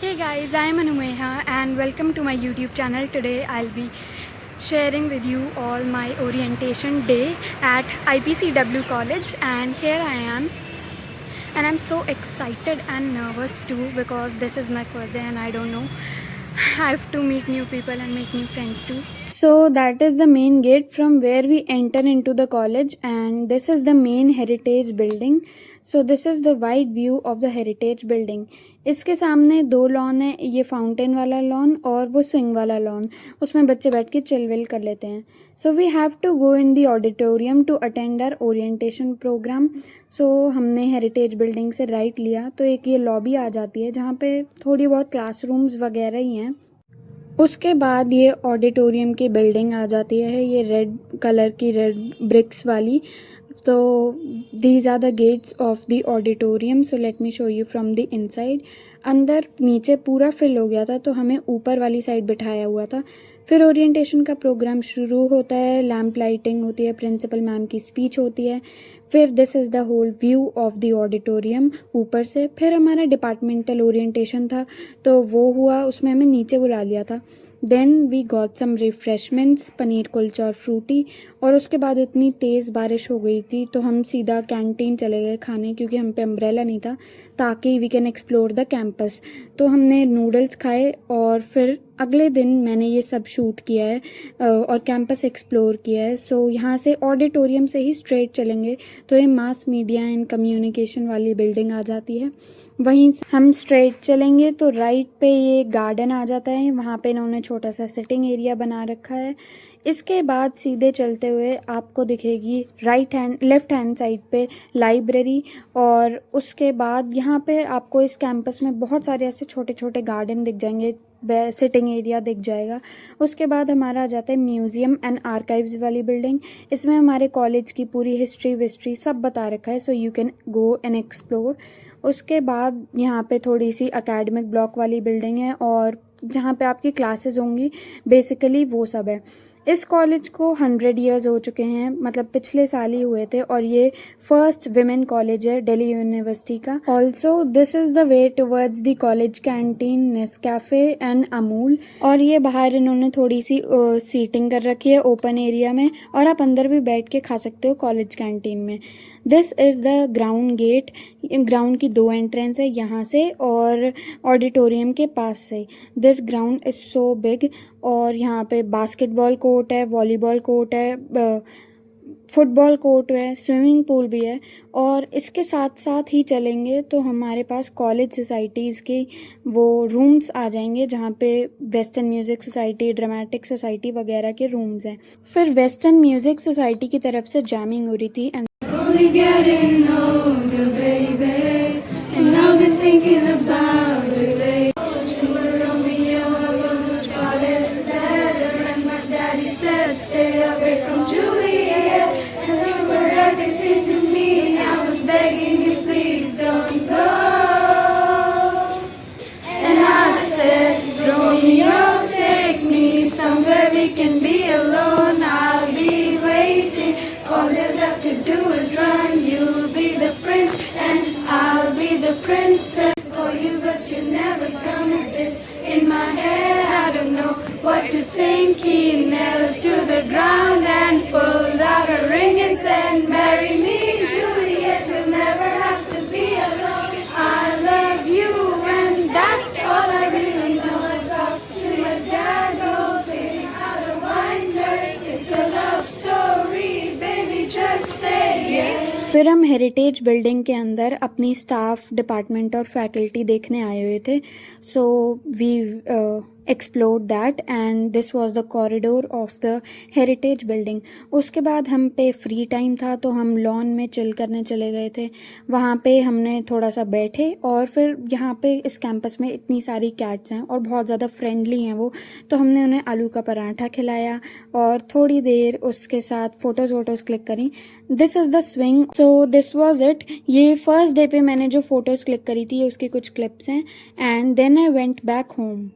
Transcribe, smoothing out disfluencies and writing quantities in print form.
Hey guys, I am Anumeha and welcome to my YouTube channel. Today I'll be sharing with you all my orientation day at IPCW College, and here I am, and I'm so excited and nervous too because this is my first day and I don't know. I have to meet new people and make new friends too. So that is the main gate from where we enter into the college, and this is the main heritage building. So this is the wide view of the heritage building. इसके सामने दो lawn है, ये fountain वाला lawn और वो swing वाला lawn. उसमें बच्चे बैठ के चिल विल कर लेते हैं. So we have to go in the auditorium to attend our orientation programme. So हमने हेरिटेज बिल्डिंग से राइट लिया तो एक ये लॉबी आ जाती है जहाँ पे थोड़ी बहुत क्लासरूम्स वगैरह ही हैं. उसके बाद ये ऑडिटोरियम की बिल्डिंग आ जाती है, ये रेड कलर की रेड ब्रिक्स वाली. तो these are the gates of the auditorium. So let me show you from the inside. अंदर नीचे पूरा फिल हो गया था तो हमें ऊपर वाली साइड बिठाया हुआ था. फिर ओरिएंटेशन का प्रोग्राम शुरू होता है, लैम्प लाइटिंग होती है, प्रिंसिपल मैम की स्पीच होती है. फिर this is the whole view of the auditorium ऊपर से. फिर हमारा डिपार्टमेंटल ओरिएंटेशन था तो वो हुआ, उसमें हमें नीचे बुला लिया था. Then we got some refreshments, paneer kulcha और फ्रूटी. और उसके बाद इतनी तेज़ बारिश हो गई थी तो हम सीधा कैंटीन चले गए खाने, क्योंकि हम पे अम्ब्रेला नहीं था, ताकि we can explore the campus. तो हमने नूडल्स खाए और फिर अगले दिन मैंने ये सब शूट किया है और कैंपस एक्सप्लोर किया है. सो यहाँ से ऑडिटोरियम से ही स्ट्रेट चलेंगे तो ये मास मीडिया एंड कम्युनिकेशन वाली बिल्डिंग आ जाती है. वहीं से हम स्ट्रेट चलेंगे तो राइट पे ये गार्डन आ जाता है, वहाँ पे इन्होंने छोटा सा सिटिंग एरिया बना रखा है. इसके बाद सीधे चलते हुए आपको दिखेगी लेफ़्ट हैंड साइड पे लाइब्रेरी. और उसके बाद यहाँ पे आपको इस कैंपस में बहुत सारे ऐसे छोटे छोटे गार्डन दिख जाएंगे, सिटिंग एरिया दिख जाएगा. उसके बाद हमारा आ जाता है म्यूज़ियम एंड आर्काइव्स वाली बिल्डिंग. इसमें हमारे कॉलेज की पूरी हिस्ट्री विस्ट्री सब बता रखा है, so you can go and explore. उसके बाद यहाँ पे थोड़ी सी एकेडमिक ब्लॉक वाली बिल्डिंग है और जहाँ पे आपकी क्लासेस होंगी, बेसिकली वो सब है. इस कॉलेज को 100 ईयर्स हो चुके हैं, मतलब पिछले साल ही हुए थे, और ये फर्स्ट विमेन कॉलेज है दिल्ली यूनिवर्सिटी का. Also this is the way towards the college canteen, Nescafe and Amul. और ये बाहर इन्होंने थोड़ी सी सीटिंग कर रखी है ओपन एरिया में, और आप अंदर भी बैठ के खा सकते हो कॉलेज कैंटीन में. This is the ground gate. Ground की दो एंट्रेंस है, यहाँ से और ऑडिटोरियम के पास से. This ground is so big. और यहाँ पे बास्केटबॉल कोर्ट है, वॉलीबॉल कोर्ट है, फुटबॉल कोर्ट है, स्विमिंग पूल भी है. और इसके साथ साथ ही चलेंगे तो हमारे पास कॉलेज सोसाइटीज़ के वो रूम्स आ जाएंगे, जहाँ पे western music society, dramatic society वगैरह के रूम्स हैं. फिर वेस्टर्न म्यूज़िक सोसाइटी की तरफ से जैमिंग हो रही थी. And only getting older, baby, and I've been thinking about you lately. Romeo was started better, and my daddy said stay away from Juliet, 'cause you were addicted to me. I was begging you, please don't go. And I said, Romeo, take me somewhere we can be alone. I'll be waiting. All there's left to do is run. You'll be the prince and I'll be the princess for you, but you never come. Is this in my head? I don't know what to think. He knelt to the ground and pulled out a ring and said, marry me, Juliet. You'll never have to be alone. I love you and that's all I really know. I talk to your dad, hoping out of wine dress. It's a love story. फिर हम heritage building के अंदर अपनी staff, department और faculty देखने आए हुए थे. So we explored that and this was the corridor of the heritage building. उसके बाद हम पे फ्री टाइम था तो हम लॉन में चिल करने चले गए थे. वहाँ पे हमने थोड़ा सा बैठे और फिर यहाँ पे इस कैंपस में इतनी सारी कैट्स हैं और बहुत ज़्यादा फ्रेंडली हैं वो, तो हमने उन्हें आलू का पराठा खिलाया और थोड़ी देर उसके साथ फ़ोटोज़ क्लिक करी. This is the swing. So this was it. ये फर्स्ट डे पे मैंने जो फ़ोटोज़ क्लिक करी थी उसकी कुछ क्लिप्स हैं. And then I went back home.